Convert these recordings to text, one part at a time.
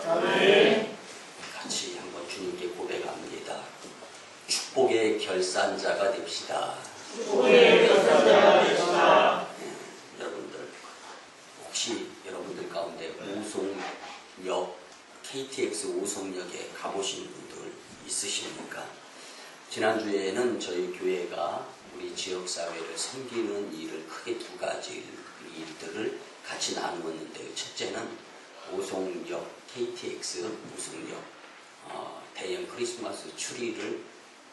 아멘. 같이 한번 주님께 고백합니다. 축복의 결산자가 됩시다. 축복의 결산자가 됩시다. 여러분들 혹시 여러분들 가운데 오송역 KTX 오송역에 가보신 분들 있으십니까? 지난주에는 저희 교회가 우리 지역사회를 섬기는 일을 크게 두 가지 일들을 같이 나누었는데요. 첫째는 오송역 KTX 오송역 대형 크리스마스 추리를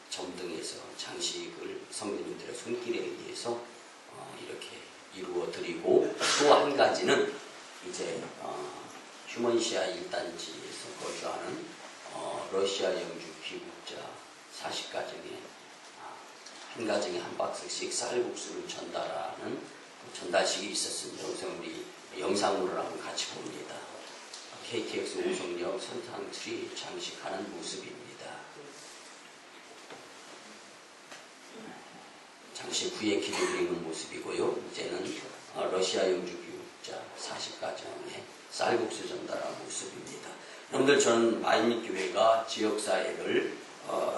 점등해서 장식을 성도님들의 손길에 의해서 이렇게 이루어 드리고, 또 한 가지는 이제 휴먼시아 1단지에서 거주하는 러시아 영주 귀국자 40가정에 한 가정에 한 박스씩 쌀국수를 전달하는 전달식이 있었습니다. 우선 우리 영상으로 한번 같이 봅니다. KTX 오송역 선상 트리 장식하는 모습입니다. 잠시 후에 기도드리는 모습이고요. 이제는 러시아 영주 교육자 40가정에 쌀국수 전달한 모습입니다. 여러분들, 저는 마인교회가 지역사회를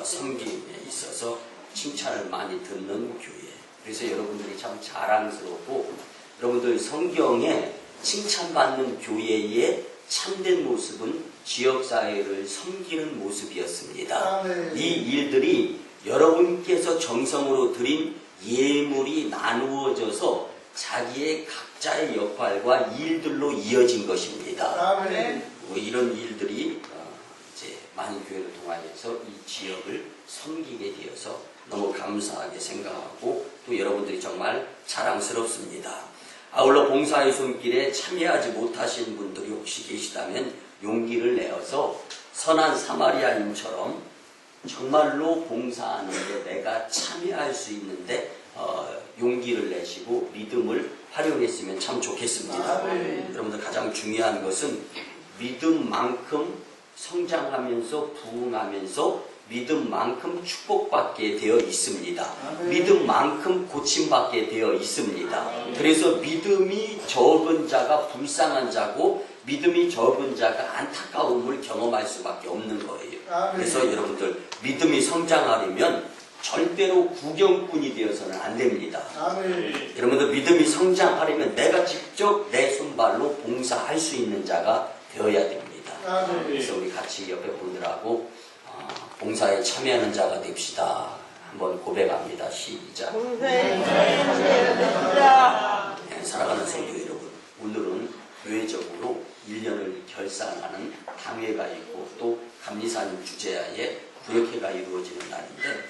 섬김에 있어서 칭찬을 많이 듣는 교회. 그래서 여러분들이 참 자랑스럽고, 여러분들 성경에 칭찬받는 교회의 참된 모습은 지역사회를 섬기는 모습이었습니다. 이 일들이 여러분께서 정성으로 드린 예물이 나누어져서 자기의 각자의 역할과 일들로 이어진 것입니다. 이런 일들이 이제 만교회를 통하여서 이 지역을 섬기게 되어서 너무 감사하게 생각하고, 또 여러분들이 정말 자랑스럽습니다. 아울러 봉사의 손길에 참여하지 못하신 분들이 혹시 계시다면 용기를 내어서 선한 사마리아인처럼 정말로 봉사하는 데 내가 참여할 수 있는데 용기를 내시고 믿음을 활용했으면 참 좋겠습니다. 여러분들, 가장 중요한 것은 믿음만큼 성장하면서 부흥하면서 믿음만큼 축복받게 되어 있습니다. 믿음만큼 고침받게 되어 있습니다. 그래서 믿음이 적은 자가 불쌍한 자고, 믿음이 적은 자가 안타까움을 경험할 수밖에 없는 거예요. 그래서 여러분들, 믿음이 성장하려면 절대로 구경꾼이 되어서는 안 됩니다. 여러분들, 믿음이 성장하려면 내가 직접 내 손발로 봉사할 수 있는 자가 되어야 됩니다. 그래서 우리 같이 옆에 분들하고 봉사에 참여하는 자가 됩시다. 한번 고백합니다. 시작. 봉사에 참여합니다. 사랑하는 성도 여러분, 오늘은 교회적으로 1년을 결산하는 당회가 있고, 또 감리사님 주재하에 구역회가 이루어지는 날인데,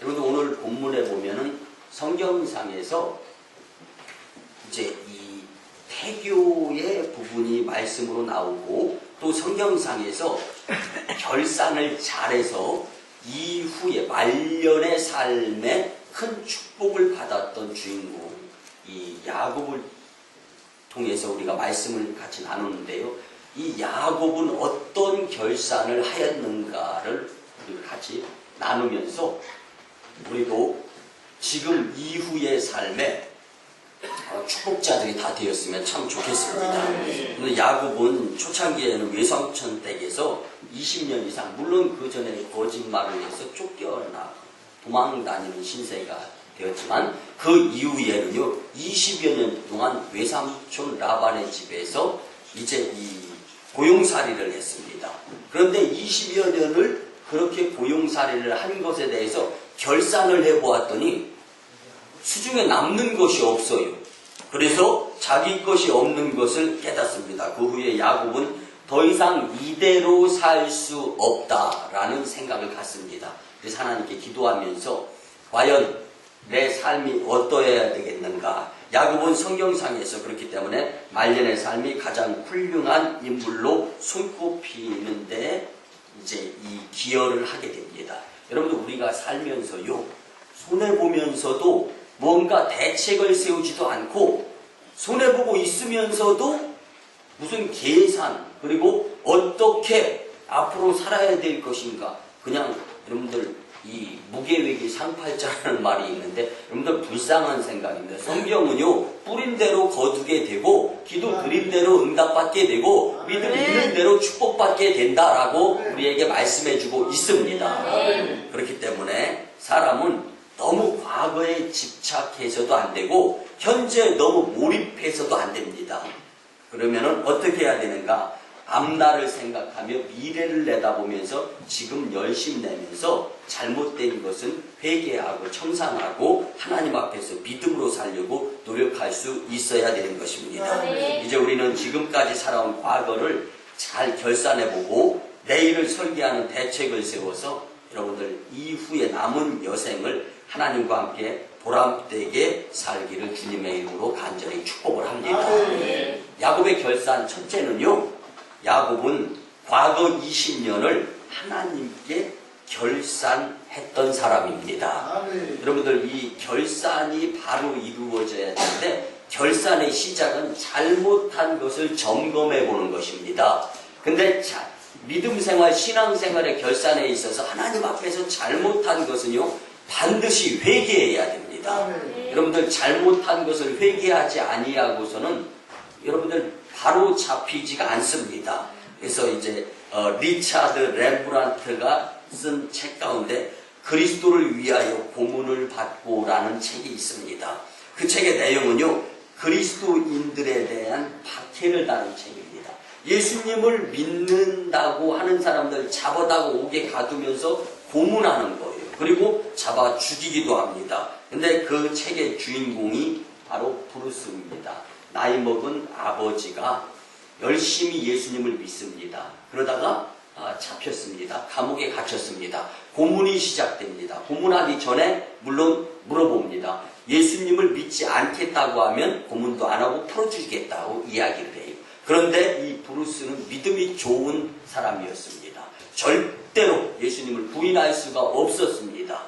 여러분들 오늘 본문에 보면은 성경상에서 이제 이 태교의 부분이 말씀으로 나오고, 또 성경상에서 결산을 잘해서 이후에 말년의 삶에 큰 축복을 받았던 주인공, 이 야곱을 통해서 우리가 말씀을 같이 나누는데요. 이 야곱은 어떤 결산을 하였는가를 우리가 같이 나누면서 우리도 지금 이후의 삶에 축복자들이 다 되었으면 참 좋겠습니다. 야곱은 초창기에는 외삼촌 댁에서 20년 이상, 물론 그 전에 거짓말을 해서 쫓겨나 도망 다니는 신세가 되었지만, 그 이후에는요 20여 년 동안 외삼촌 라반의 집에서 이제 이 고용살이를 했습니다. 그런데 20여 년을 그렇게 고용살이를 한 것에 대해서 결산을 해보았더니 수중에 남는 것이 없어요. 그래서 자기 것이 없는 것을 깨닫습니다. 그 후에 야곱은 더 이상 이대로 살 수 없다라는 생각을 갖습니다. 그래서 하나님께 기도하면서 과연 내 삶이 어떠해야 되겠는가. 야곱은 성경상에서 그렇기 때문에 말년의 삶이 가장 훌륭한 인물로 손꼽히는데 이제 이 기여를 하게 됩니다. 여러분들, 우리가 살면서요 손해보면서도 뭔가 대책을 세우지도 않고, 손해보고 있으면서도 무슨 계산, 그리고 어떻게 앞으로 살아야 될 것인가, 그냥 여러분들 이 무계획이 상팔자라는 말이 있는데, 여러분들 불쌍한 생각입니다. 성경은요 뿌린 대로 거두게 되고 기도 드린 대로 응답받게 되고 믿음 있는 대로 축복받게 된다라고 우리에게 말씀해주고 있습니다. 그렇기 때문에 사람은 너무 과거에 집착해서도 안 되고 현재 너무 몰입해서도 안 됩니다. 그러면은 어떻게 해야 되는가? 앞날을 생각하며 미래를 내다보면서 지금 열심 내면서 잘못된 것은 회개하고 청산하고 하나님 앞에서 믿음으로 살려고 노력할 수 있어야 되는 것입니다. 이제 우리는 지금까지 살아온 과거를 잘 결산해보고 내일을 설계하는 대책을 세워서 여러분들 이후에 남은 여생을 하나님과 함께 보람되게 살기를 주님의 이름으로 간절히 축복을 합니다. 야곱의 결산 첫째는요, 야곱은 과거 20년을 하나님께 결산했던 사람입니다. 여러분들 이 결산이 바로 이루어져야 되는데 결산의 시작은 잘못한 것을 점검해 보는 것입니다. 근데 믿음 생활, 신앙 생활의 결산에 있어서 하나님 앞에서 잘못한 것은요 반드시 회개해야 됩니다. 여러분들 잘못한 것을 회개하지 아니하고서는 여러분들 바로 잡히지가 않습니다. 그래서 이제 리차드 렘브란트가 쓴 책 가운데 그리스도를 위하여 고문을 받고라는 책이 있습니다. 그 책의 내용은요 그리스도인들에 대한 박해를 다룬 책입니다. 예수님을 믿는다고 하는 사람들 잡아다가 옥에 가두면서 고문하는 거예요. 그리고 잡아 죽이기도 합니다. 근데 그 책의 주인공이 바로 브루스입니다. 나이 먹은 아버지가 열심히 예수님을 믿습니다. 그러다가 잡혔습니다. 감옥에 갇혔습니다. 고문이 시작됩니다. 고문하기 전에 물론 물어봅니다. 예수님을 믿지 않겠다고 하면 고문도 안 하고 풀어주겠다고 이야기를 해요. 그런데 이 브루스는 믿음이 좋은 사람이었습니다. 절대로 예수님을 부인할 수가 없었습니다.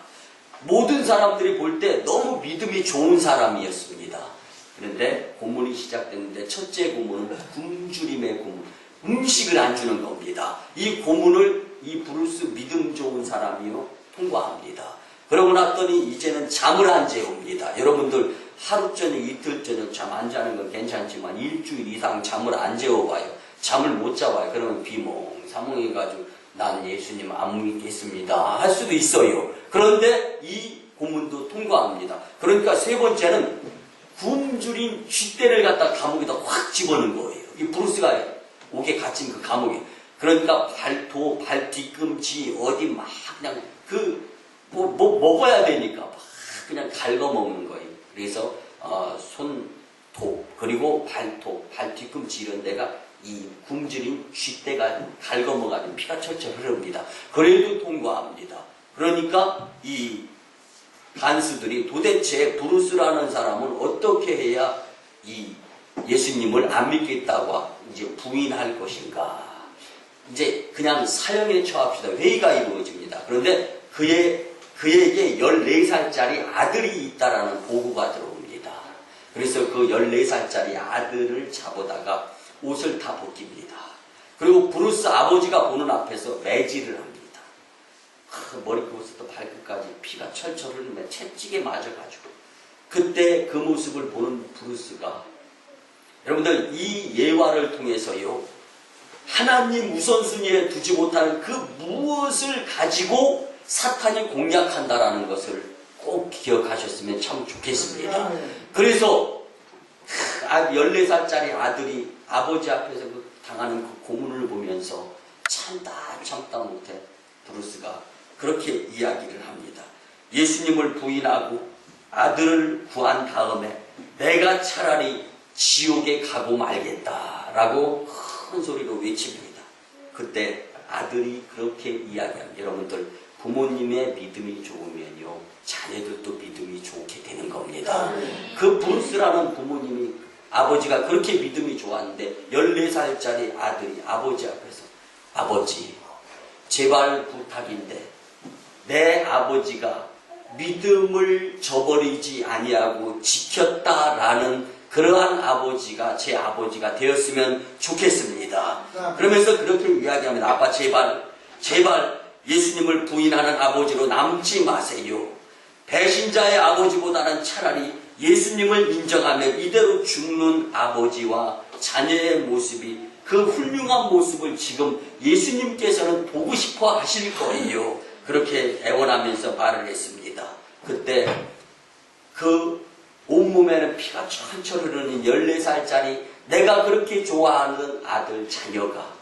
모든 사람들이 볼 때 너무 믿음이 좋은 사람이었습니다. 그런데 고문이 시작됐는데 첫째 고문은 굶주림의 고문, 음식을 안 주는 겁니다. 이 고문을 이 브루스 믿음 좋은 사람이요 통과합니다. 그러고 났더니 이제는 잠을 안 재웁니다. 여러분들 하루 저녁 이틀 저녁 잠 안 자는 건 괜찮지만 일주일 이상 잠을 안 재워봐요. 잠을 못 잡아요. 그러면 비몽사몽해가지고 난 예수님 안 믿겠습니다 할 수도 있어요. 그런데 이 고문도 통과합니다. 그러니까 세 번째는 굶주린 쥐떼를 갖다 감옥에다 확 집어넣은 거예요. 이 브루스가 옥에 갇힌 그 감옥에. 그러니까 발도, 발 뒤꿈치 어디 막 그냥 먹어야 되니까 막 그냥 갉아먹는 거예요. 그래서 손톱 그리고 발톱, 발 뒤꿈치 이런 데가 이 굶주린 쥐떼가 갉아먹어가지고 피가 철철 흐릅니다. 그래도 통과합니다. 그러니까 이 간수들이 도대체 브루스라는 사람은 어떻게 해야 이 예수님을 안 믿겠다고 이제 부인할 것인가. 이제 그냥 사형에 처합시다. 회의가 이루어집니다. 그런데 그에게 14살짜리 아들이 있다라는 보고가 들어옵니다. 그래서 그 14살짜리 아들을 잡아다가 옷을 다 벗깁니다. 그리고 브루스 아버지가 보는 앞에서 매질을 합니다. 머리끝부터 발끝까지 피가 철철 흐르며 채찍에 맞아가지고 그때 그 모습을 보는 브루스가 여러분들 이 예화를 통해서요 하나님 우선순위에 두지 못하는 그 무엇을 가지고 사탄이 공략한다라는 것을 꼭 기억하셨으면 참 좋겠습니다. 그래서 14살짜리 아들이 아버지 앞에서 당하는 그 고문을 보면서 참다 못해 브루스가 그렇게 이야기를 합니다. 예수님을 부인하고 아들을 구한 다음에 내가 차라리 지옥에 가고 말겠다라고 큰 소리로 외칩니다. 그때 아들이 그렇게 이야기합니다. 여러분들 부모님의 믿음이 좋으면요 자녀들도 믿음이 좋게 되는 겁니다. 그 브루스라는 부모님이 아버지가 그렇게 믿음이 좋았는데 14살짜리 아들이 아버지 앞에서 아버지 제발 부탁인데 내 아버지가 믿음을 저버리지 아니하고 지켰다라는 그러한 아버지가 제 아버지가 되었으면 좋겠습니다. 그러면서 그렇게 이야기합니다. 아빠 제발 예수님을 부인하는 아버지로 남지 마세요. 배신자의 아버지보다는 차라리 예수님을 인정하며 이대로 죽는 아버지와 자녀의 모습이 그 훌륭한 모습을 지금 예수님께서는 보고 싶어 하실 거예요. 그렇게 애원하면서 말을 했습니다. 그때 그 온몸에는 피가 철철 흐르는 14살짜리 내가 그렇게 좋아하는 아들 자녀가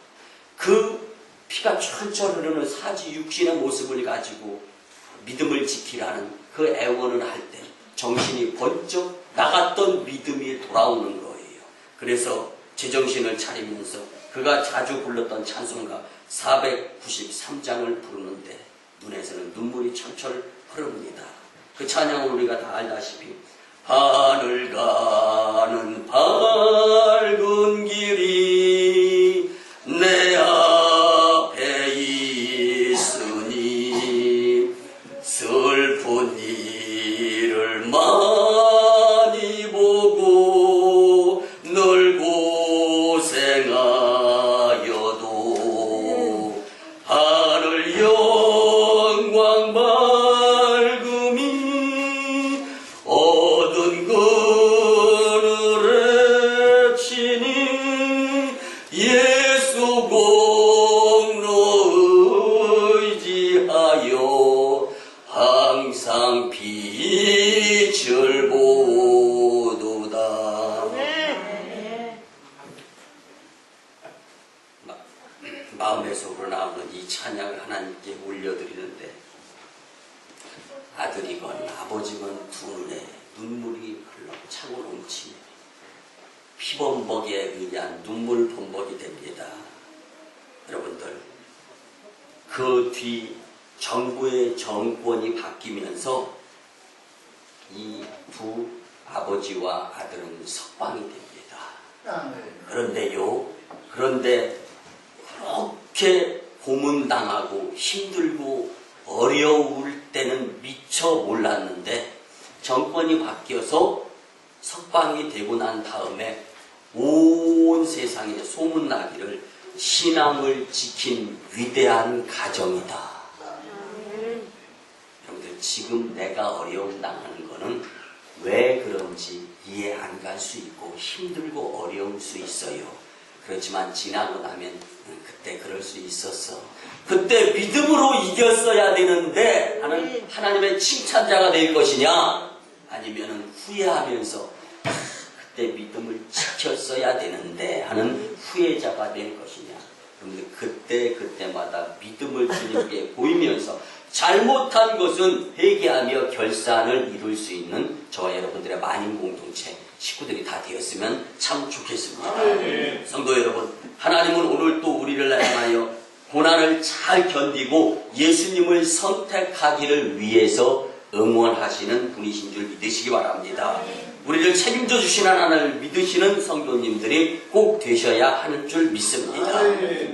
그 피가 철철 흐르는 사지 육신의 모습을 가지고 믿음을 지키라는 그 애원을 할 때 정신이 번쩍 나갔던 믿음이 돌아오는 거예요. 그래서 제정신을 차리면서 그가 자주 불렀던 찬송가 493장을 부르는데 눈에서는 눈물이 철철 흐릅니다. 그 찬양은 우리가 다 알다시피 하늘 가는 밝은 길이 내 앞에 있으니 슬픈 일을 많이 보고 늘 고생하여도 하늘 영광 밝음이 어두운 그늘에 치니 예수 공로 의지하여 항상 빛을 보도다. 마음에서 우러나오는 이 찬양을 하나님께 올려드리는데 아들이건 아버지건 두 눈에 눈물이 흘러 차고 넘치며 피범벅에 의한 눈물 범벅이 됩니다. 여러분들 그 뒤 정부의 정권이 바뀌면서 이 두 아버지와 아들은 석방이 됩니다. 그런데 그렇게 고문당하고 힘들고 어려울 때는 미처 몰랐는데 정권이 바뀌어서 석방이 되고 난 다음에 온 세상에 소문나기를 신앙을 지킨 위대한 가정이다. 여러분들 지금 내가 어려움 당하는 거는 왜 그런지 이해 안 갈 수 있고 힘들고 어려울 수 있어요. 그렇지만 지나고 나면 그때 그럴 수 있었어. 그때 믿음으로 이겼어야 되는데 하는 하나님의 칭찬자가 될 것이냐 아니면 후회하면서 그때 믿음을 지켰어야 되는데 하는 후회자가 될 것이냐. 그런데 그때마다 믿음을 주님께 보이면서 잘못한 것은 회개하며 결산을 이룰 수 있는 저와 여러분들의 만인 공동체 식구들이 다 되었으면 참 좋겠습니다. 성도 여러분, 하나님은 오늘 또 우리를 향하여 고난을 잘 견디고 예수님을 선택하기를 위해서 응원하시는 분이신 줄 믿으시기 바랍니다. 우리를 책임져 주신 하나님을 믿으시는 성도님들이 꼭 되셔야 하는 줄 믿습니다.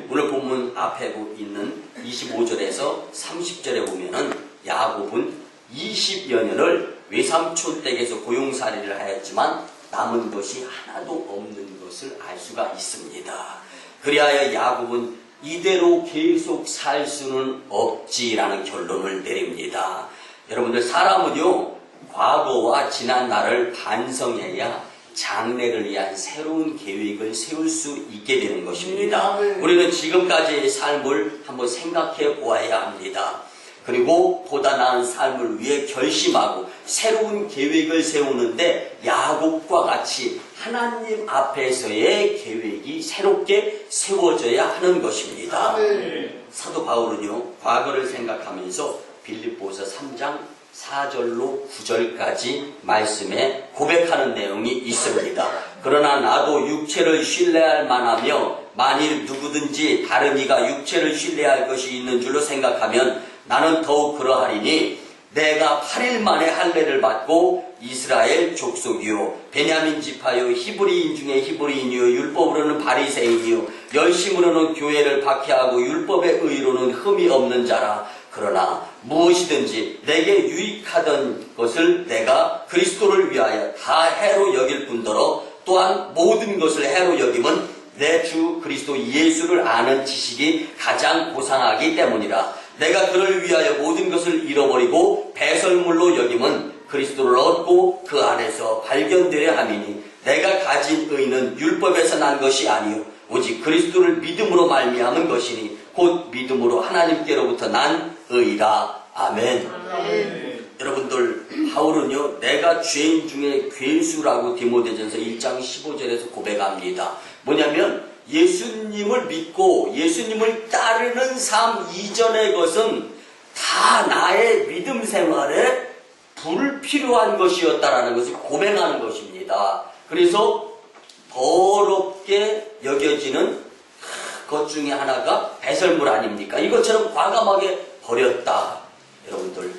오늘 본문 앞에 있는 25절에서 30절에 보면은 야곱은 20여 년을 외삼촌 댁에서 고용살이를 하였지만 남은 것이 하나도 없는 것을 알 수가 있습니다. 그리하여 야곱은 이대로 계속 살 수는 없지라는 결론을 내립니다. 여러분들 사람은요 과거와 지난 날을 반성해야 장래를 위한 새로운 계획을 세울 수 있게 되는 것입니다. 우리는 지금까지의 삶을 한번 생각해 보아야 합니다. 그리고 보다 나은 삶을 위해 결심하고 새로운 계획을 세우는데 야곱과 같이 하나님 앞에서의 계획이 새롭게 세워져야 하는 것입니다. 사도 바울은요 과거를 생각하면서 빌립보서 3장 4절로 9절까지 말씀에 고백하는 내용이 있습니다. 그러나 나도 육체를 신뢰할 만하며 만일 누구든지 다른 이가 육체를 신뢰할 것이 있는 줄로 생각하면 나는 더욱 그러하리니 내가 8일 만에 할례를 받고 이스라엘 족속이요 베냐민 지파요 히브리인 중에 히브리인이요 율법으로는 바리새인이요 열심으로는 교회를 박해하고 율법의 의로는 흠이 없는 자라. 그러나 무엇이든지 내게 유익하던 것을 내가 그리스도를 위하여 다 해로 여길 뿐더러 또한 모든 것을 해로 여김은 내 주 그리스도 예수를 아는 지식이 가장 고상하기 때문이라. 내가 그를 위하여 모든 것을 잃어버리고 배설물로 여김은 그리스도를 얻고 그 안에서 발견되려 함이니 내가 가진 의는 율법에서 난 것이 아니요 오직 그리스도를 믿음으로 말미암은 것이니 곧 믿음으로 하나님께로부터 난 의라. 아멘. 여러분들, 바울은요, 내가 죄인 중에 괴수라고 디모데전서 1장 15절에서 고백합니다. 뭐냐면 예수님을 믿고 예수님을 따르는 삶 이전의 것은 다 나의 믿음 생활에 불필요한 것이었다라는 것을 고백하는 것입니다. 그래서 더럽게 여겨지는 것 중에 하나가 배설물 아닙니까? 이것처럼 과감하게 버렸다. 여러분들,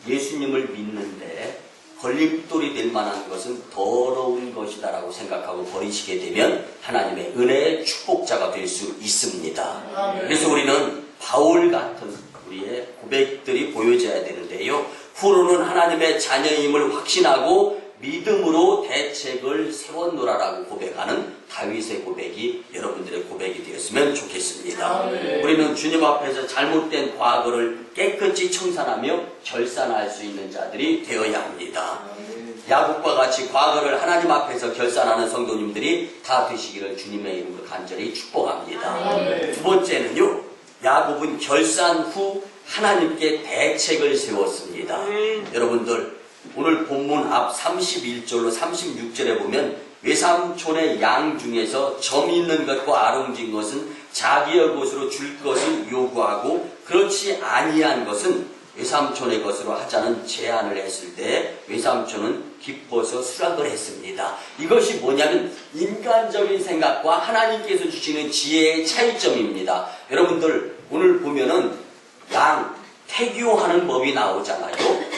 예수님을 믿는데 걸림돌이 될 만한 것은 더러운 것이다라고 생각하고 버리시게 되면 하나님의 은혜의 축복자가 될 수 있습니다. 그래서 우리는 바울 같은 우리의 고백들이 보여져야 되는데요. 후로는 하나님의 자녀임을 확신하고 믿음으로 대책을 세웠노라라고 고백하는 다윗의 고백이 여러분들의 고백이 되었으면 좋겠습니다. 우리는 주님 앞에서 잘못된 과거를 깨끗이 청산하며 결산할 수 있는 자들이 되어야 합니다. 야곱과 같이 과거를 하나님 앞에서 결산하는 성도님들이 다 되시기를 주님의 이름으로 간절히 축복합니다. 두 번째는요, 야곱은 결산 후 하나님께 대책을 세웠습니다. 여러분들, 오늘 본문 앞 31절로 36절에 보면 외삼촌의 양 중에서 점 있는 것과 아롱진 것은 자기의 것으로 줄 것을 요구하고 그렇지 아니한 것은 외삼촌의 것으로 하자는 제안을 했을 때 외삼촌은 기뻐서 수락을 했습니다. 이것이 뭐냐면 인간적인 생각과 하나님께서 주시는 지혜의 차이점입니다. 여러분들, 오늘 보면은 양 태교하는 법이 나오잖아요.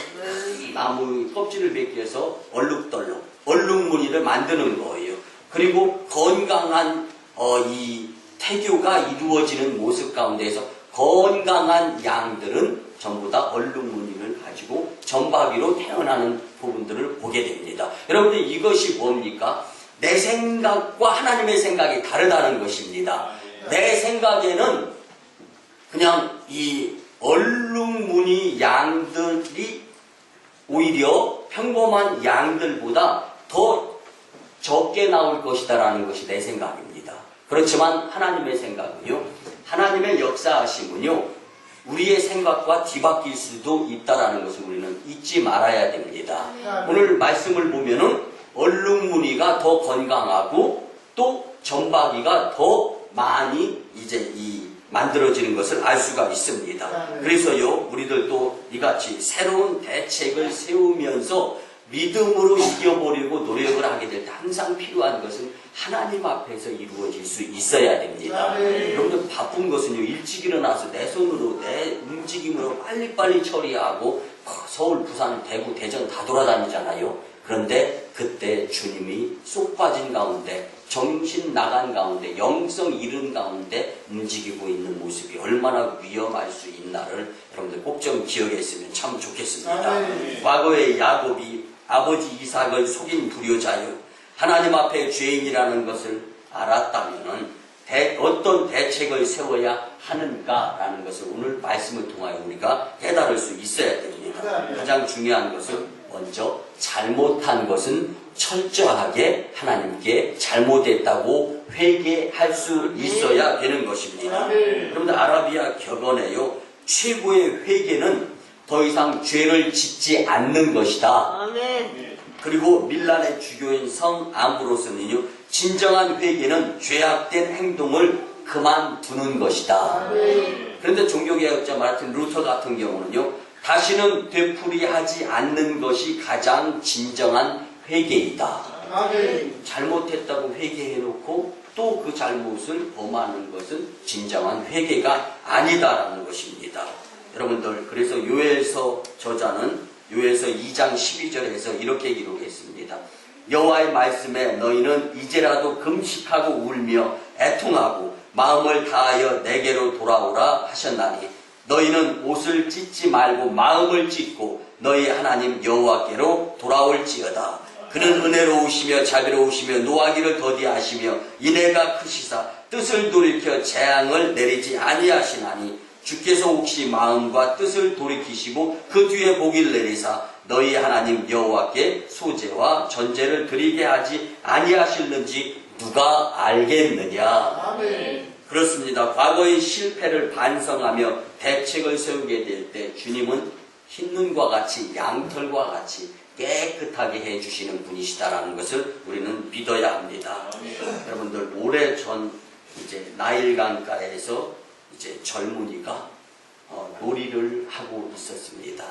나무 껍질을 벗겨서 얼룩덜룩 얼룩무늬를 만드는 거예요. 그리고 건강한 이 태교가 이루어지는 모습 가운데서 건강한 양들은 전부 다 얼룩무늬를 가지고 점박이로 태어나는 부분들을 보게 됩니다. 여러분들, 이것이 뭡니까? 내 생각과 하나님의 생각이 다르다는 것입니다. 내 생각에는 그냥 이 얼룩무늬 양들이 오히려 평범한 양들보다 더 적게 나올 것이다라는 것이 내 생각입니다. 그렇지만 하나님의 생각은요, 하나님의 역사하심은요, 우리의 생각과 뒤바뀔 수도 있다라는 것을 우리는 잊지 말아야 됩니다. 오늘 말씀을 보면은 얼룩무늬가 더 건강하고 또 점박이가 더 많이 이제 만들어지는 것을 알 수가 있습니다. 그래서요, 우리들도 이같이 새로운 대책을 세우면서 믿음으로 이겨보려고 노력을 하게 될 때 항상 필요한 것은 하나님 앞에서 이루어질 수 있어야 됩니다. 여러분들, 바쁜 것은요, 일찍 일어나서 내 손으로 내 움직임으로 빨리빨리 처리하고 서울, 부산, 대구, 대전 다 돌아다니잖아요. 그런데 그때 주님이 쏙 빠진 가운데, 정신 나간 가운데, 영성 잃은 가운데 움직이고 있는 모습이 얼마나 위험할 수 있나를 여러분들 꼭 좀 기억했으면 참 좋겠습니다. 과거에 야곱이 아버지 이삭을 속인 불효자요, 하나님 앞에 죄인이라는 것을 알았다면 어떤 대책을 세워야 하는가라는 것을 오늘 말씀을 통하여 우리가 깨달을 수 있어야 됩니다. 가장 중요한 것은 먼저 잘못한 것은 철저하게 하나님께 잘못했다고 회개할 수 있어야 되는 것입니다. 그런데 아라비아 격언에요, 최고의 회개는 더 이상 죄를 짓지 않는 것이다. 아멘. 그리고 밀란의 주교인 성 아므로스는요, 진정한 회개는 죄악된 행동을 그만두는 것이다. 그런데 종교개혁자 마르틴 루터 같은 경우는요, 다시는 되풀이하지 않는 것이 가장 진정한 회개이다. 잘못했다고 회개해놓고 또 그 잘못을 범하는 것은 진정한 회개가 아니다라는 것입니다. 여러분들, 그래서 요엘서 저자는 요엘서 2장 12절에서 이렇게 기록했습니다. 여호와의 말씀에 너희는 이제라도 금식하고 울며 애통하고 마음을 다하여 내게로 돌아오라 하셨나니 너희는 옷을 찢지 말고 마음을 찢고 너희 하나님 여호와께로 돌아올지어다. 그는 은혜로우시며 자비로우시며 노하기를 더디하시며 인애가 크시사 뜻을 돌이켜 재앙을 내리지 아니하시나니 주께서 혹시 마음과 뜻을 돌이키시고 그 뒤에 복을 내리사 너희 하나님 여호와께 소제와 전제를 드리게 하지 아니하실는지 누가 알겠느냐. 아멘. 그렇습니다. 과거의 실패를 반성하며 대책을 세우게 될 때 주님은 흰눈과 같이 양털과 같이 깨끗하게 해주시는 분이시다라는 것을 우리는 믿어야 합니다. 여러분들 오래전 이제 나일강가에서 이제 젊은이가 놀이를 하고 있었습니다.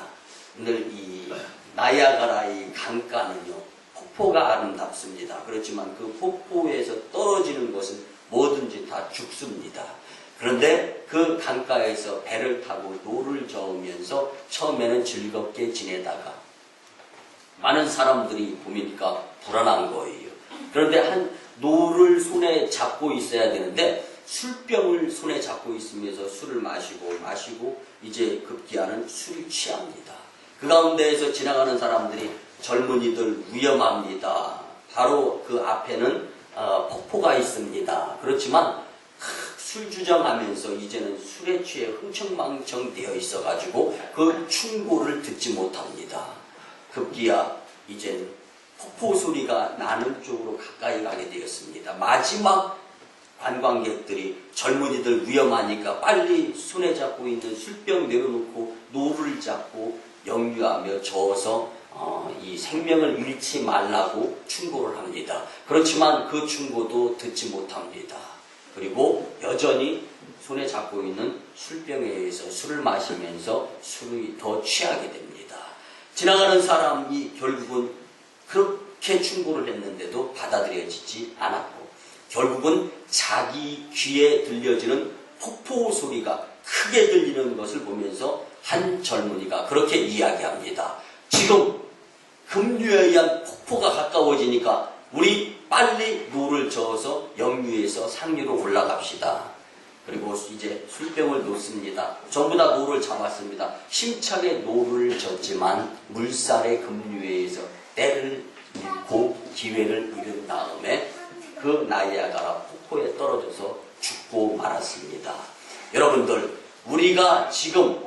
오늘 이 나이아가라의 강가는요 폭포가 아름답습니다. 그렇지만 그 폭포에서 떨어지는 것은 뭐든지 다 죽습니다. 그런데 그 강가에서 배를 타고 노를 저으면서 처음에는 즐겁게 지내다가 많은 사람들이 보니까 불안한 거예요. 그런데 한 노를 손에 잡고 있어야 되는데 술병을 손에 잡고 있으면서 술을 마시고 이제 급기야는 술이 취합니다. 그 가운데에서 지나가는 사람들이 젊은이들 위험합니다. 바로 그 앞에는 폭포가 있습니다. 그렇지만 술 주정하면서 이제는 술에 취해 흥청망청 되어 있어가지고 그 충고를 듣지 못합니다. 급기야 이제 폭포 소리가 나는 쪽으로 가까이 가게 되었습니다. 마지막 관광객들이 젊은이들 위험하니까 빨리 손에 잡고 있는 술병 내려놓고 노를 잡고 역류하며 저어서 이 생명을 잃지 말라고 충고를 합니다. 그렇지만 그 충고도 듣지 못합니다. 그리고 여전히 손에 잡고 있는 술병에 의해서 술을 마시면서 술이 더 취하게 됩니다. 지나가는 사람이 결국은 그렇게 충고를 했는데도 받아들여지지 않았고 결국은 자기 귀에 들려지는 폭포 소리가 크게 들리는 것을 보면서 한 젊은이가 그렇게 이야기합니다. 지금 급류에 의한 폭포가 가까워지니까 우리 빨리 노를 저어서 역류에서 상류로 올라갑시다. 그리고 이제 술병을 놓습니다. 전부 다 노를 잡았습니다. 힘차게 노를 젓지만 물살의 급류에 의해서 때를 잃고 기회를 잃은 다음에 그 나이아가라 폭포에 떨어져서 죽고 말았습니다. 여러분들 우리가 지금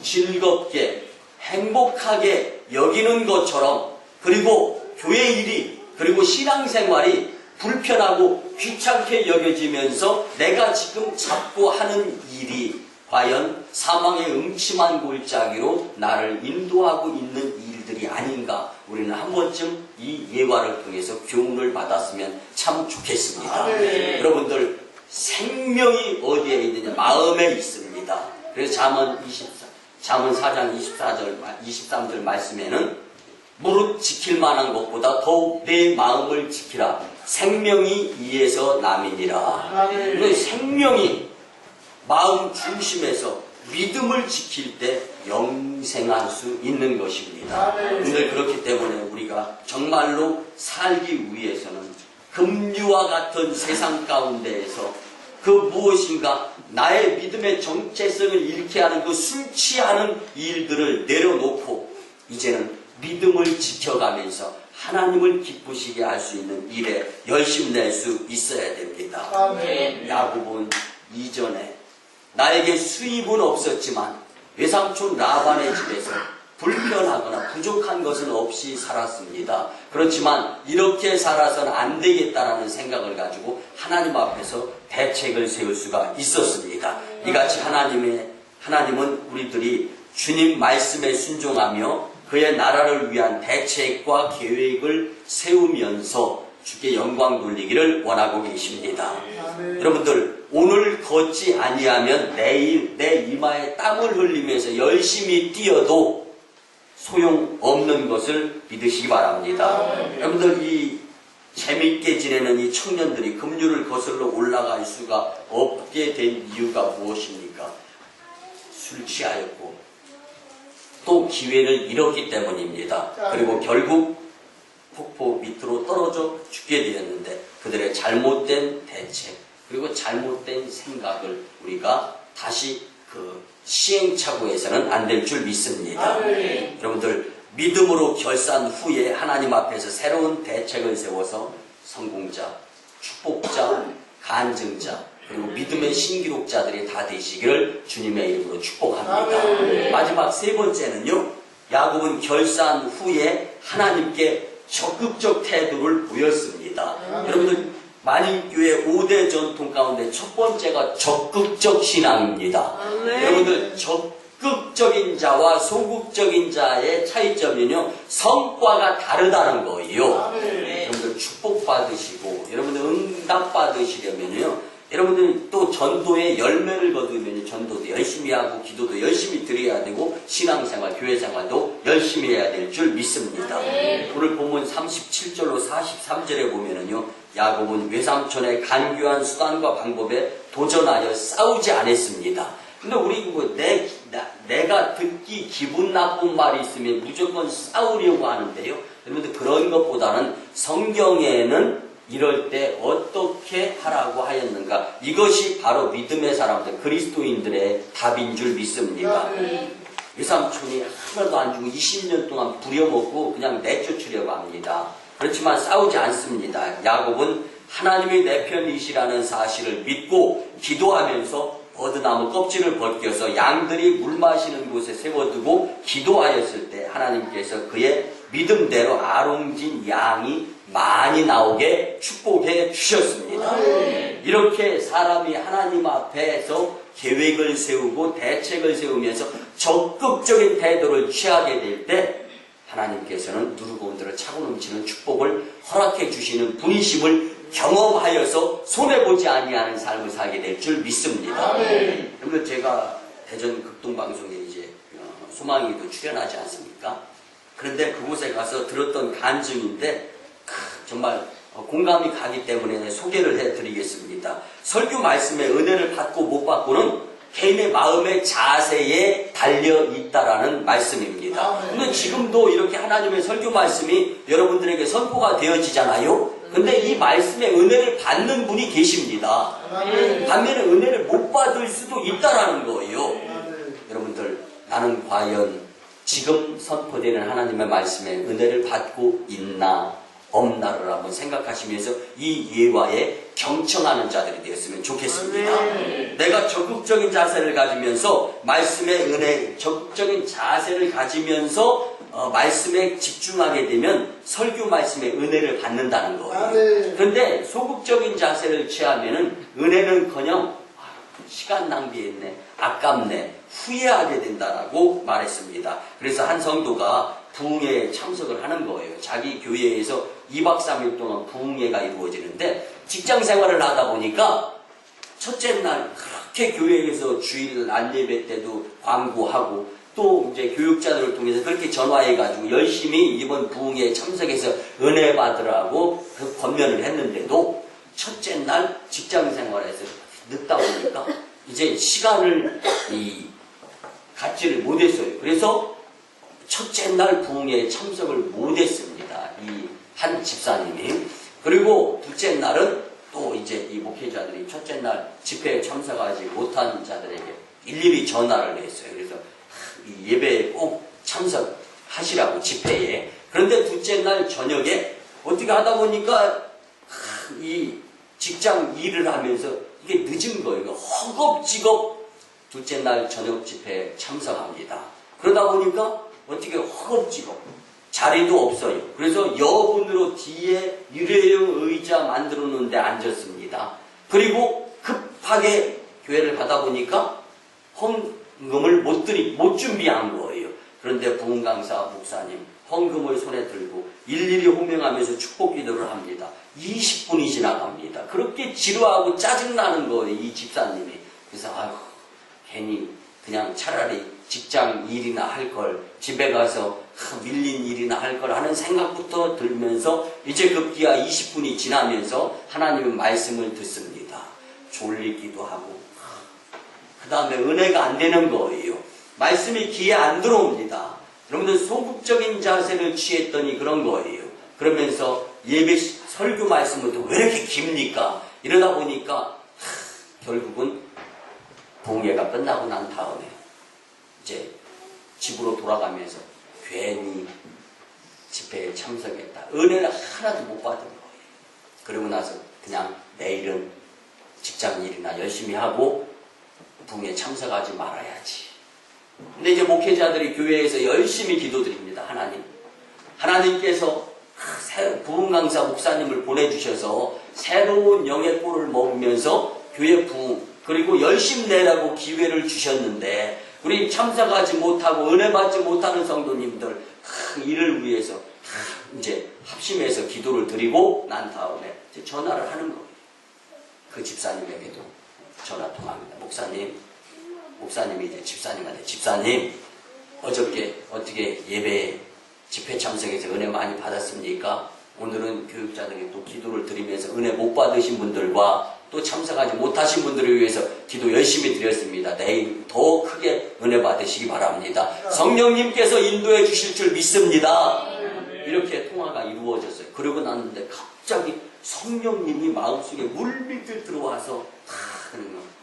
즐겁게 행복하게 여기는 것처럼 그리고 교회 일이 그리고 신앙생활이 불편하고 귀찮게 여겨지면서 내가 지금 잡고 하는 일이 과연 사망의 음침한 골짜기로 나를 인도하고 있는 일들이 아닌가 우리는 한 번쯤 이 예화를 통해서 교훈을 받았으면 참 좋겠습니다. 여러분들 생명이 어디에 있느냐 마음에 있습니다. 그래서 잠언 4장 23절 말씀에는 무릇 지킬 만한 것보다 더욱 내 마음을 지키라. 생명이 이에서 남이니라. 생명이 마음 중심에서 믿음을 지킬 때 영생할 수 있는 것입니다. 근데 그렇기 때문에 우리가 정말로 살기 위해서는 급류와 같은 세상 가운데에서 그 무엇인가 나의 믿음의 정체성을 잃게 하는 그 술 취하는 일들을 내려놓고 이제는 믿음을 지켜가면서 하나님을 기쁘시게 할 수 있는 일에 열심 낼 수 있어야 됩니다. 야곱은 이전에 나에게 수입은 없었지만 외삼촌 라반의 집에서 불편하거나 부족한 것은 없이 살았습니다. 그렇지만 이렇게 살아서는 안 되겠다라는 생각을 가지고 하나님 앞에서 대책을 세울 수가 있었습니다. 이같이 하나님은 우리들이 주님 말씀에 순종하며 그의 나라를 위한 대책과 계획을 세우면서 주께 영광 돌리기를 원하고 계십니다. 여러분들 오늘 걷지 아니하면 내일 내 이마에 땀을 흘리면서 열심히 뛰어도 소용없는 것을 믿으시기 바랍니다. 여러분들 이 재밌게 지내는 이 청년들이 급류를 거슬러 올라갈 수가 없게 된 이유가 무엇입니까? 술 취하였고 또 기회를 잃었기 때문입니다. 그리고 결국 폭포 밑으로 떨어져 죽게 되었는데 그들의 잘못된 대책 그리고 잘못된 생각을 우리가 다시 그 시행착오해서는 안 될 줄 믿습니다. 여러분들 믿음으로 결산 후에 하나님 앞에서 새로운 대책을 세워서 성공자, 축복자, 간증자 그리고 믿음의 신기록자들이 다 되시기를 주님의 이름으로 축복합니다. 마지막 세 번째는요. 야곱은 결산 후에 하나님께 적극적 태도를 보였습니다. 여러분들 만인교회 5대 전통 가운데 첫 번째가 적극적 신앙입니다. 여러분들 적극적인 자와 소극적인 자의 차이점은요, 성과가 다르다는 거예요. 여러분들 축복받으시고 여러분들 응답받으시려면요, 여러분들 또 전도에 열매를 거두면 전도도 열심히 하고 기도도 열심히 드려야 되고 신앙생활, 교회생활도 열심히 해야 될 줄 믿습니다. 오늘 본문 37절로 43절에 보면은요, 야곱은 외삼촌의 간교한 수단과 방법에 도전하여 싸우지 않았습니다. 근데 우리 내가 듣기 기분 나쁜 말이 있으면 무조건 싸우려고 하는데요. 여러분들 그런 것보다는 성경에는 이럴 때 어떻게 하라고 하였는가? 이것이 바로 믿음의 사람들, 그리스도인들의 답인 줄 믿습니다. 외삼촌이 하나도 안 주고 20년 동안 부려먹고 그냥 내쫓으려고 합니다. 그렇지만 싸우지 않습니다. 야곱은 하나님이 내 편이시라는 사실을 믿고 기도하면서 버드나무 껍질을 벗겨서 양들이 물 마시는 곳에 세워두고 기도하였을 때 하나님께서 그의 믿음대로 아롱진 양이 많이 나오게 축복해 주셨습니다. 이렇게 사람이 하나님 앞에서 계획을 세우고 대책을 세우면서 적극적인 태도를 취하게 될 때 하나님께서는 누르고 온들을 차고 넘치는 축복을 허락해 주시는 분이심을 경험하여서 손해보지 아니하는 삶을 살게 될 줄 믿습니다. 그러면 제가 대전 극동방송에 이제 소망이도 출연하지 않습니까? 그런데 그곳에 가서 들었던 간증인데 정말 공감이 가기 때문에 소개를 해드리겠습니다. 설교 말씀의 은혜를 받고 못 받고는 개인의 마음의 자세에 달려있다라는 말씀입니다. 근데 지금도 이렇게 하나님의 설교 말씀이 여러분들에게 선포가 되어지잖아요. 근데 이 말씀의 은혜를 받는 분이 계십니다. 반면에 은혜를 못 받을 수도 있다라는 거예요. 여러분들, 나는 과연 지금 선포되는 하나님의 말씀에 은혜를 받고 있나 없나를 한번 생각하시면서 이 예화에 경청하는 자들이 되었으면 좋겠습니다. 내가 적극적인 자세를 가지면서 말씀의 은혜, 적극적인 자세를 가지면서 말씀에 집중하게 되면 설교 말씀의 은혜를 받는다는 거예요. 그런데 소극적인 자세를 취하면은 은혜는커녕 시간 낭비했네, 아깝네, 후회하게 된다라고 말했습니다. 그래서 한 성도가 부흥회에 참석을 하는 거예요. 자기 교회에서 2박 3일 동안 부흥회가 이루어지는데 직장 생활을 하다 보니까 첫째 날 그렇게 교회에서 주일 안예배 때도 광고하고 또 이제 교육자들을 통해서 그렇게 전화해가지고 열심히 이번 부흥회에 참석해서 은혜 받으라고 그 권면을 했는데도 첫째 날 직장 생활에서 늦다 보니까 이제 시간을 갖지를 못했어요. 그래서 첫째 날 부흥회에 참석을 못했습니다. 이 한 집사님이. 그리고 둘째 날은 또 이제 이 목회자들이 첫째 날 집회에 참석하지 못한 자들에게 일일이 전화를 했어요. 그래서 이 예배에 꼭 참석하시라고, 집회에. 그런데 둘째 날 저녁에 어떻게 하다 보니까 이 직장 일을 하면서 이게 늦은 거예요. 허겁지겁 둘째 날 저녁 집회에 참석합니다. 그러다 보니까 어떻게 허겁지겁 자리도 없어요. 그래서 여분으로 뒤에 일회용 의자 만들어 놓은 데 앉았습니다. 그리고 급하게 교회를 가다 보니까 헌금을 못 준비한 거예요. 그런데 부흥 강사 목사님 헌금을 손에 들고 일일이 호명하면서 축복 기도를 합니다. 20분이 지나갑니다. 그렇게 지루하고 짜증나는 거예요, 이 집사님이. 그래서 괜히 그냥 차라리 직장 일이나 할 걸, 집에 가서 밀린 일이나 할 걸 하는 생각부터 들면서 이제 급기야 20분이 지나면서 하나님의 말씀을 듣습니다. 졸리기도 하고 그 다음에 은혜가 안 되는 거예요. 말씀이 귀에 안 들어옵니다. 여러분들 소극적인 자세를 취했더니 그런 거예요. 그러면서 예배 설교 말씀은 왜 이렇게 깁니까? 이러다 보니까 결국은 부흥회가 끝나고 난 다음에 이제 집으로 돌아가면서 괜히 집회에 참석했다. 은혜를 하나도 못 받은 거예요. 그러고 나서 그냥 내일은 직장 일이나 열심히 하고 부흥회에 참석하지 말아야지. 근데 이제 목회자들이 교회에서 열심히 기도드립니다. 하나님께서 부흥 강사 목사님을 보내주셔서 새로운 영의 꼴을 먹으면서 교회 부흥 그리고 열심 내라고 기회를 주셨는데 우리 참석하지 못하고 은혜 받지 못하는 성도님들 이를 위해서 이제 합심해서 기도를 드리고 난 다음에 이제 전화를 하는 거예요. 그 집사님에게도 전화 통화합니다. 목사님이 이제 집사님한테 집사님 어저께 어떻게 예배 집회 참석해서 은혜 많이 받았습니까? 오늘은 교육자들이 또 기도를 드리면서 은혜 못 받으신 분들과 또 참석하지 못하신 분들을 위해서 기도 열심히 드렸습니다. 내일 더 크게 은혜 받으시기 바랍니다. 성령님께서 인도해 주실 줄 믿습니다. 이렇게 통화가 이루어졌어요. 그러고 났는데 갑자기 성령님이 마음속에 물밀듯 들어와서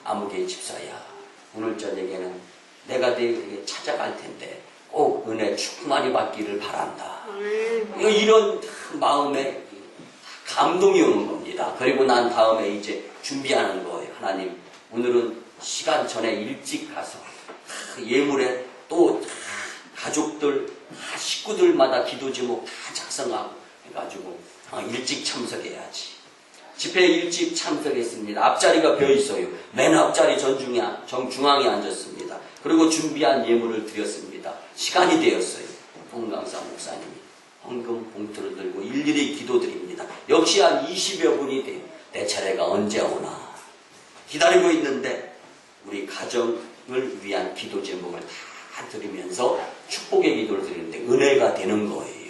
아무개 집사야 오늘 저녁에는 내가 너에게 찾아갈 텐데 꼭 은혜 충만히 받기를 바란다. 이런 마음에 감동이 오는 겁니다. 그리고 난 다음에 이제 준비하는 거예요. 하나님 오늘은 시간 전에 일찍 가서 예물에 또 가족들 식구들마다 기도 제목 다 작성하고 해가지고 일찍 참석해야지. 집회에 일찍 참석했습니다. 앞자리가 비어있어요. 맨 앞자리 정중앙에 앉았습니다. 그리고 준비한 예물을 드렸습니다. 시간이 되었어요. 봉강사 목사님이 헌금 봉투를 들고 일일이 기도드립니다. 역시 한 20여 분이 돼요. 내 차례가 언제 오나 기다리고 있는데 우리 가정을 위한 기도 제목을 다 드리면서 축복의 기도를 드리는데 은혜가 되는 거예요.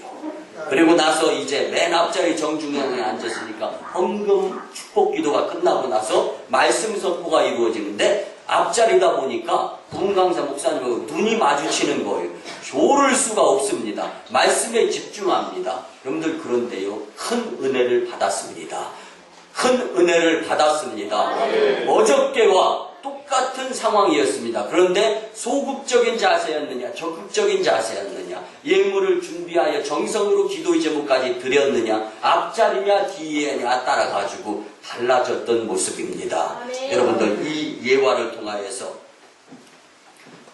그리고 나서 이제 맨 앞자리 정중앙에 앉았으니까 헌금 축복 기도가 끝나고 나서 말씀 선포가 이루어지는데 앞자리다 보니까 부흥강사 목사님하고 눈이 마주치는 거예요. 조를 수가 없습니다. 말씀에 집중합니다. 여러분들 그런데요. 큰 은혜를 받았습니다. 큰 은혜를 받았습니다. 어저께와 똑같은 상황이었습니다. 그런데 소극적인 자세였느냐 적극적인 자세였느냐 예물을 준비하여 정성으로 기도의 제목까지 드렸느냐 앞자리냐 뒤에냐 따라가지고 달라졌던 모습입니다. 여러분들 이 예화를 통하여서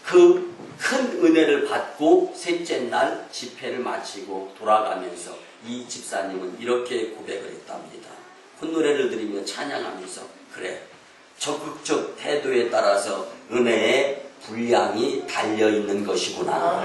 그 큰 은혜를 받고 셋째 날 집회를 마치고 돌아가면서 이 집사님은 이렇게 고백을 했답니다. 콧노래를 들으며 찬양하면서 그래 적극적 태도에 따라서 은혜의 분량이 달려있는 것이구나.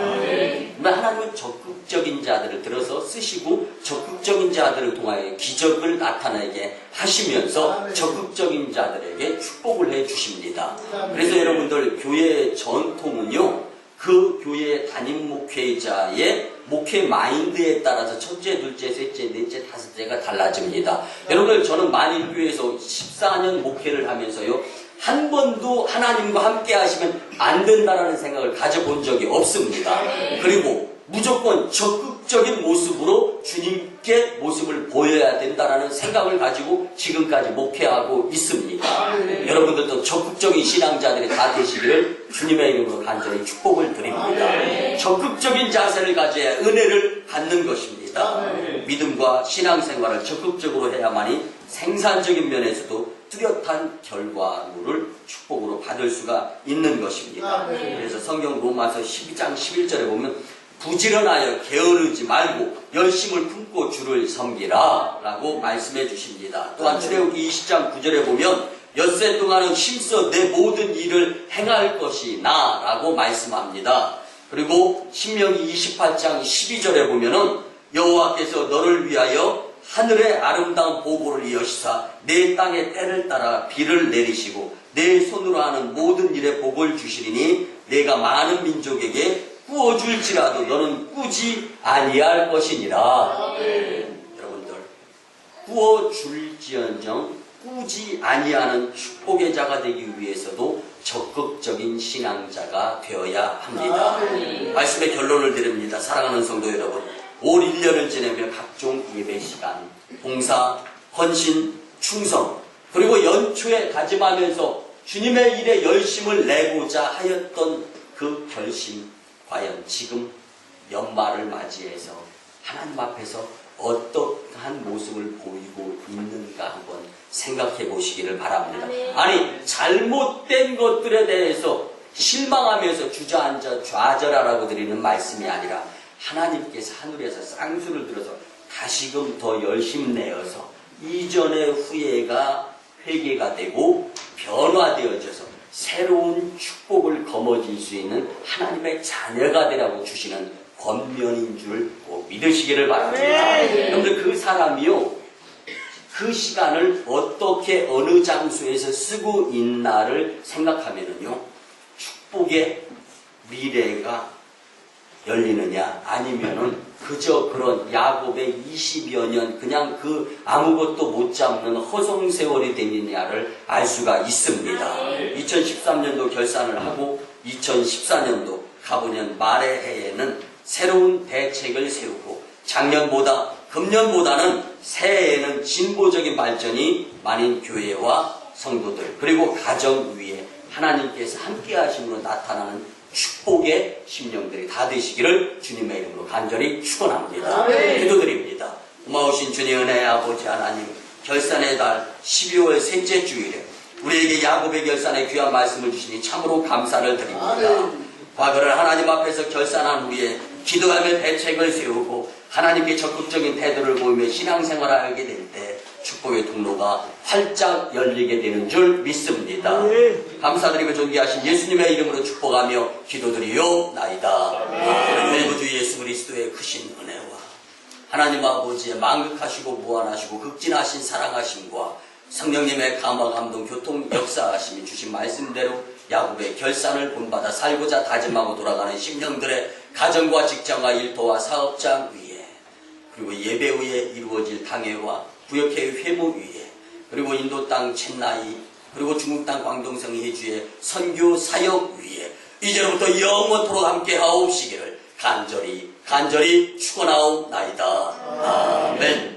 하나님은 적극적인 자들을 들어서 쓰시고 적극적인 자들을 통하여 기적을 나타내게 하시면서 적극적인 자들에게 축복을 해 주십니다. 그래서 여러분들 교회의 전통은요. 그 교회의 담임 목회자의 목회 마인드에 따라서 첫째, 둘째, 셋째, 넷째, 다섯째가 달라집니다. 여러분들 저는 만일교회에서 14년 목회를 하면서요. 한 번도 하나님과 함께 하시면 안 된다라는 생각을 가져본 적이 없습니다. 그리고 무조건 적극적인 모습으로 주님께 모습을 보여야 된다라는 생각을 가지고 지금까지 목회하고 있습니다. 여러분들도 적극적인 신앙자들이 다 되시기를 주님의 이름으로 간절히 축복을 드립니다. 적극적인 자세를 가져야 은혜를 받는 것입니다. 믿음과 신앙생활을 적극적으로 해야만이 생산적인 면에서도 뚜렷한 결과물을 축복으로 받을 수가 있는 것입니다. 그래서 성경 로마서 12장 11절에 보면 부지런하여 게으르지 말고 열심을 품고 주를 섬기라 라고 말씀해 주십니다. 또한 출애굽기 20장 9절에 보면 엿새 동안은 힘써 내 모든 일을 행할 것이나 라고 말씀합니다. 그리고 신명기 28장 12절에 보면은 여호와께서 너를 위하여 하늘의 아름다운 보고를 이어시사 내 땅의 때를 따라 비를 내리시고 내 손으로 하는 모든 일에 복을 주시리니 내가 많은 민족에게 꾸어줄지라도 너는 꾸지 아니할 것이니라. 여러분들 꾸어줄지언정 꾸지 아니하는 축복의 자가 되기 위해서도 적극적인 신앙자가 되어야 합니다. 말씀의 결론을 드립니다. 사랑하는 성도 여러분, 올 1년을 지내며 각종 예배 시간, 봉사, 헌신, 충성, 그리고 연초에 다짐하면서 주님의 일에 열심을 내고자 하였던 그 결심, 과연 지금 연말을 맞이해서 하나님 앞에서 어떠한 모습을 보이고 있는가 한번 생각해 보시기를 바랍니다. 아니 잘못된 것들에 대해서 실망하면서 주저앉아 좌절하라고 드리는 말씀이 아니라 하나님께서 하늘에서 쌍수를 들어서 다시금 더 열심 내어서 이전의 후회가 회개가 되고 변화되어져서 새로운 축복을 거머쥘 수 있는 하나님의 자녀가 되라고 주시는 권면인 줄 꼭 믿으시기를 바랍니다. 여러분들 그 사람이요, 그 시간을 어떻게 어느 장소에서 쓰고 있나를 생각하면은요, 축복의 미래가 열리느냐 아니면은 그저 그런 야곱의 20여 년 그냥 그 아무것도 못 잡는 허송세월이 되느냐를 알 수가 있습니다. 2013년도 결산을 하고 2014년도 가보년 말의 해에는 새로운 대책을 세우고 작년보다 금년보다는 새해에는 진보적인 발전이 많은 교회와 성도들 그리고 가정 위에 하나님께서 함께 하심으로 나타나는 축복의 심령들이 다 되시기를 주님의 이름으로 간절히 축원합니다. 기도드립니다. 고마우신 주님 은혜의 아버지 하나님, 결산의 달 12월 셋째 주일에 우리에게 야곱의 결산의 귀한 말씀을 주시니 참으로 감사를 드립니다. 과거를 하나님 앞에서 결산한 후에 기도하며 대책을 세우고 하나님께 적극적인 태도를 보이며 신앙생활을 하게 될 때 축복의 통로가 활짝 열리게 되는 줄 믿습니다. 감사드리며 존귀하신 예수님의 이름으로 축복하며 기도드리옵나이다. 우리 구주 예수 그리스도의 크신 은혜와 하나님 아버지의 만극하시고 무한하시고 극진하신 사랑하심과 성령님의 감화 감동 교통 역사하심이 주신 말씀대로 야곱의 결산을 본받아 살고자 다짐하고 돌아가는 심령들의 가정과 직장과 일터와 사업장 위에 그리고 예배 위에 이루어질 당회와 구역회의 회무 위에 그리고 인도 땅 첸나이 그리고 중국 땅 광동성 해주의 선교 사역 위에 이제부터 영원토록 함께 하옵시기를 간절히 축원하옵나이다. 아멘.